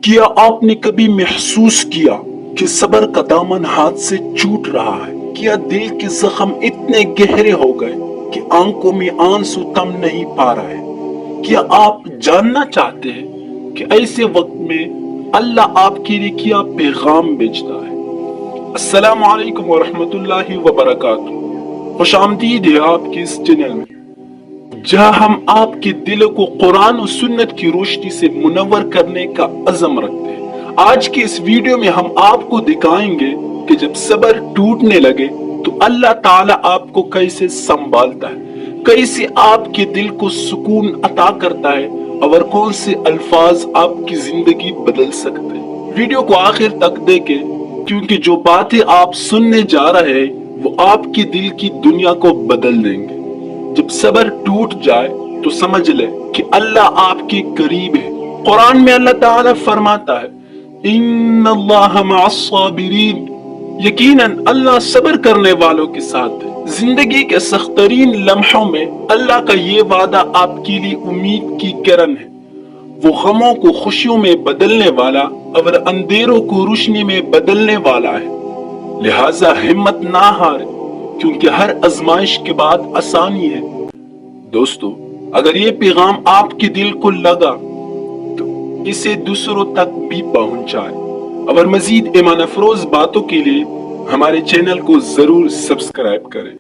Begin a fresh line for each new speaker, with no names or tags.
کیا آپ نے کبھی محسوس کیا کہ صبر کا دامن ہاتھ سے چھوٹ رہا ہے؟ کیا دل کے زخم اتنے گہرے ہو گئے کہ آنکھوں میں آنسو تم نہیں پا رہا ہے؟ کیا آپ جاننا چاہتے ہیں کہ ایسے وقت میں اللہ آپ کے لیے کیا پیغام بھیجتا ہے؟ السلام علیکم ورحمۃ اللہ وبرکاتہ۔ خوش آمدید ہے آپ کے اس چینل میں، جہاں ہم آپ کے دل کو قرآن و سنت کی روشنی سے منور کرنے کا عزم رکھتے ہیں۔ آج کے اس ویڈیو میں ہم آپ کو دکھائیں گے کہ جب صبر ٹوٹنے لگے تو اللہ تعالیٰ آپ کو کیسے سنبھالتا ہے، کیسے آپ کے دل کو سکون عطا کرتا ہے، اور کون سے الفاظ آپ کی زندگی بدل سکتے ہیں۔ ویڈیو کو آخر تک دیکھیں، کیونکہ جو باتیں آپ سننے جا رہے ہیں وہ آپ کے دل کی دنیا کو بدل دیں گے۔ جب صبر ٹوٹ جائے تو سمجھ لے کہ اللہ آپ کے قریب ہے۔ قرآن میں اللہ تعالیٰ فرماتا ہے، ان اللہ مع الصابرین، یقیناً اللہ صبر کرنے والوں کے ساتھ ہے۔ زندگی کے سخت ترین لمحوں میں اللہ کا یہ وعدہ آپ کے لیے امید کی کرن ہے۔ وہ غموں کو خوشیوں میں بدلنے والا اور اندھیروں کو روشنی میں بدلنے والا ہے۔ لہذا ہمت نہ ہارے، کیونکہ ہر آزمائش کے بعد آسانی ہے۔ دوستو، اگر یہ پیغام آپ کے دل کو لگا تو اسے دوسروں تک بھی پہنچائے، اور مزید ایمان افروز باتوں کے لیے ہمارے چینل کو ضرور سبسکرائب کریں۔